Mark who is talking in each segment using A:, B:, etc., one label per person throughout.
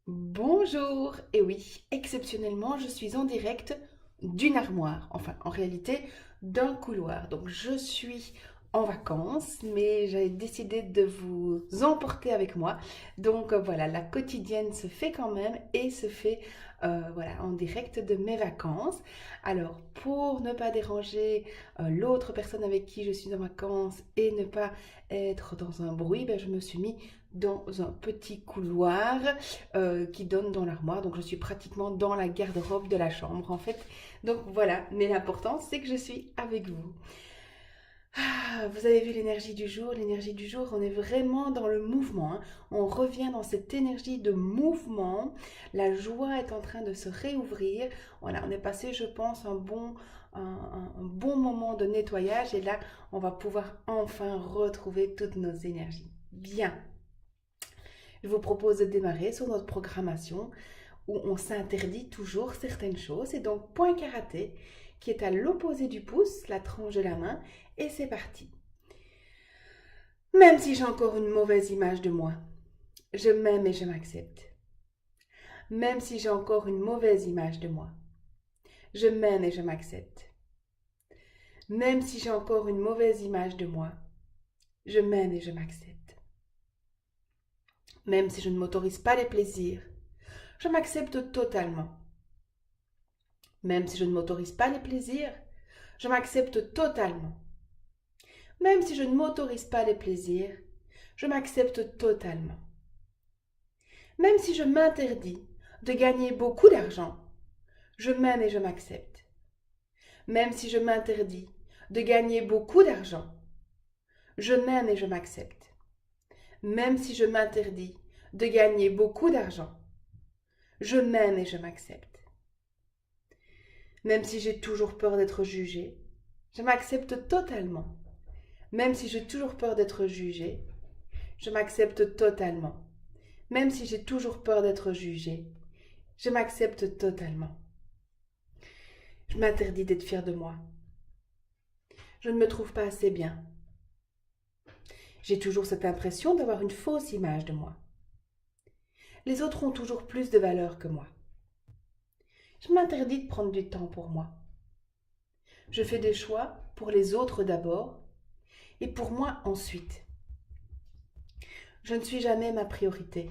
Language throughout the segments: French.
A: Bonjour, et oui, exceptionnellement, je suis en direct d'une armoire, enfin en réalité d'un couloir. Donc je suis en vacances, mais j'ai décidé de vous emporter avec moi. Donc voilà, la quotidienne se fait quand même et se fait voilà, en direct de mes vacances. Alors pour ne pas déranger l'autre personne avec qui je suis en vacances et ne pas être dans un bruit, ben, je me suis mis dans un petit couloir qui donne dans l'armoire. Donc je suis pratiquement dans la garde-robe de la chambre en fait. Donc voilà, mais l'important c'est que je suis avec vous. Ah, vous avez vu l'énergie du jour. L'énergie du jour, on est vraiment dans le mouvement, hein. On revient dans cette énergie de mouvement. La joie est en train de se réouvrir. Voilà, on est passé, je pense, un bon moment de nettoyage. Et là, on va pouvoir enfin retrouver toutes nos énergies. Bien, je vous propose de démarrer sur notre programmation où on s'interdit toujours certaines choses. Et donc, point karaté, qui est à l'opposé du pouce, la tranche de la main, et c'est parti. Même si j'ai encore une mauvaise image de moi, je m'aime et je m'accepte. Même si j'ai encore une mauvaise image de moi, je m'aime et je m'accepte. Même si j'ai encore une mauvaise image de moi, je m'aime et je m'accepte. Même si je ne m'autorise pas les plaisirs, je m'accepte totalement. Même si je ne m'autorise pas les plaisirs, je m'accepte totalement. Même si je ne m'autorise pas les plaisirs, je m'accepte totalement. Même si je m'interdis de gagner beaucoup d'argent, je m'aime et je m'accepte. Même si je m'interdis de gagner beaucoup d'argent, je m'aime et je m'accepte. Même si je m'interdis de gagner beaucoup d'argent, je m'aime et je m'accepte. Même si j'ai toujours peur d'être jugée, je m'accepte totalement. Même si j'ai toujours peur d'être jugée, je m'accepte totalement. Même si j'ai toujours peur d'être jugée, je m'accepte totalement. Je m'interdis d'être fière de moi. Je ne me trouve pas assez bien. J'ai toujours cette impression d'avoir une fausse image de moi. Les autres ont toujours plus de valeur que moi. Je m'interdis de prendre du temps pour moi. Je fais des choix pour les autres d'abord et pour moi ensuite. Je ne suis jamais ma priorité.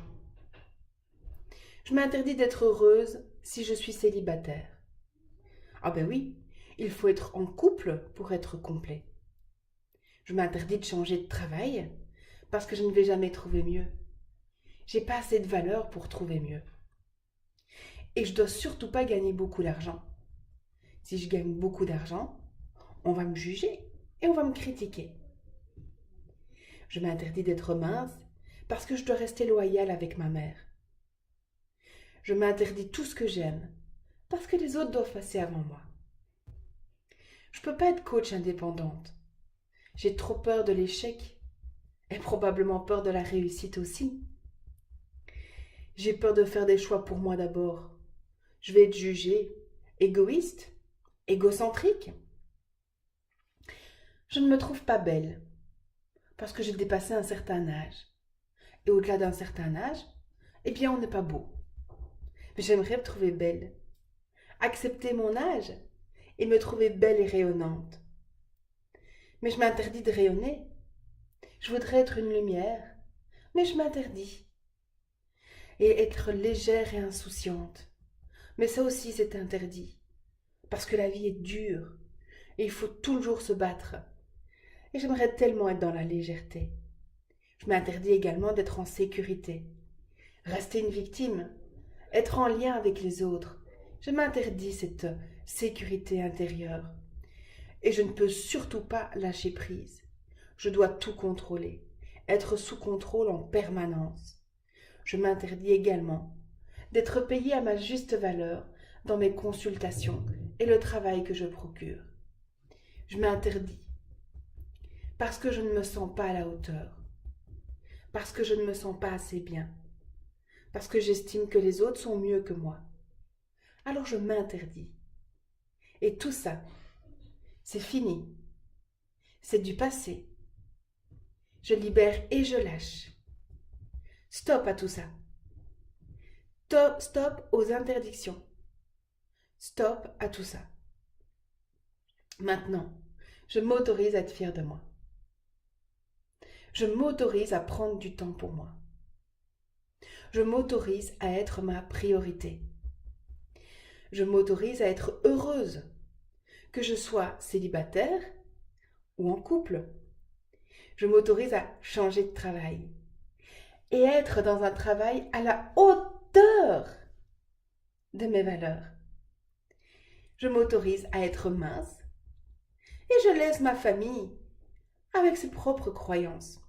A: Je m'interdis d'être heureuse si je suis célibataire. Ah ben oui, il faut être en couple pour être complet. Je m'interdis de changer de travail parce que je ne vais jamais trouver mieux. J'ai pas assez de valeur pour trouver mieux. Et je dois surtout pas gagner beaucoup d'argent. Si je gagne beaucoup d'argent, on va me juger et on va me critiquer. Je m'interdis d'être mince parce que je dois rester loyale avec ma mère. Je m'interdis tout ce que j'aime parce que les autres doivent passer avant moi. Je peux pas être coach indépendante. J'ai trop peur de l'échec et probablement peur de la réussite aussi. J'ai peur de faire des choix pour moi d'abord. Je vais être jugée égoïste, égocentrique. Je ne me trouve pas belle parce que j'ai dépassé un certain âge. Et au-delà d'un certain âge, eh bien on n'est pas beau. Mais j'aimerais me trouver belle, accepter mon âge et me trouver belle et rayonnante. Mais je m'interdis de rayonner. Je voudrais être une lumière, mais je m'interdis. Et être légère et insouciante. Mais ça aussi c'est interdit. Parce que la vie est dure et il faut toujours se battre. Et j'aimerais tellement être dans la légèreté. Je m'interdis également d'être en sécurité. Rester une victime, être en lien avec les autres. Je m'interdis cette sécurité intérieure. Et je ne peux surtout pas lâcher prise. Je dois tout contrôler, être sous contrôle en permanence. Je m'interdis également d'être payé à ma juste valeur dans mes consultations et le travail que je procure. Je m'interdis parce que je ne me sens pas à la hauteur, parce que je ne me sens pas assez bien, parce que j'estime que les autres sont mieux que moi. Alors je m'interdis. Et tout ça, c'est fini. C'est du passé. Je libère et je lâche. Stop à tout ça. Stop, stop aux interdictions. Stop à tout ça. Maintenant, je m'autorise à être fière de moi. Je m'autorise à prendre du temps pour moi. Je m'autorise à être ma priorité. Je m'autorise à être heureuse, que je sois célibataire ou en couple. Je m'autorise à changer de travail et être dans un travail à la hauteur de mes valeurs. Je m'autorise à être mince et je laisse ma famille avec ses propres croyances.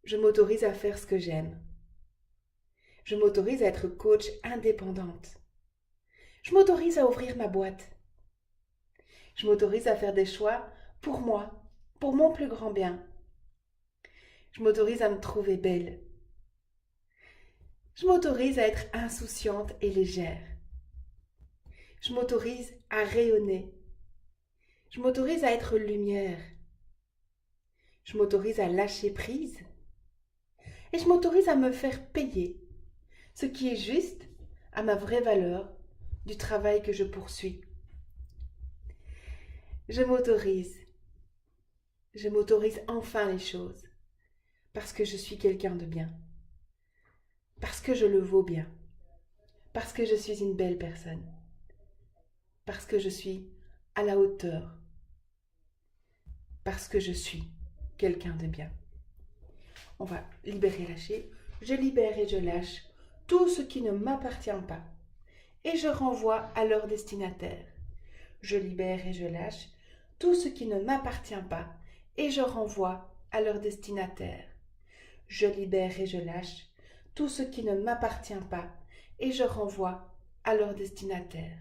A: Je m'autorise à faire ce que j'aime. Je m'autorise à être coach indépendante. Je m'autorise à ouvrir ma boîte. Je m'autorise à faire des choix pour moi, pour mon plus grand bien. Je m'autorise à me trouver belle. Je m'autorise à être insouciante et légère. Je m'autorise à rayonner. Je m'autorise à être lumière. Je m'autorise à lâcher prise. Et je m'autorise à me faire payer ce qui est juste à ma vraie valeur du travail que je poursuis. Je m'autorise enfin les choses parce que je suis quelqu'un de bien, parce que je le vaux bien, parce que je suis une belle personne, parce que je suis à la hauteur, parce que je suis quelqu'un de bien. On va libérer, lâcher. Je libère et je lâche tout ce qui ne m'appartient pas et je renvoie à leur destinataire. Je libère et je lâche tout ce qui ne m'appartient pas et je renvoie à leur destinataire. Je libère et je lâche tout ce qui ne m'appartient pas et je renvoie à leur destinataire.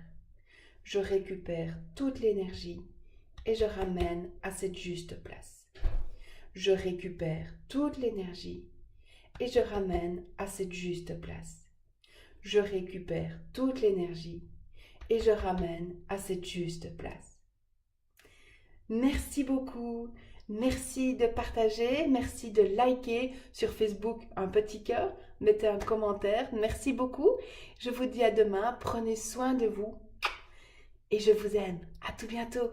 A: Je récupère toute l'énergie et je ramène à cette juste place. Je récupère toute l'énergie et je ramène à cette juste place. Je récupère toute l'énergie et je ramène à cette juste place. Merci beaucoup. Merci de partager, merci de liker sur Facebook un petit cœur, mettez un commentaire. Merci beaucoup. Je vous dis à demain. Prenez soin de vous et je vous aime. À tout bientôt.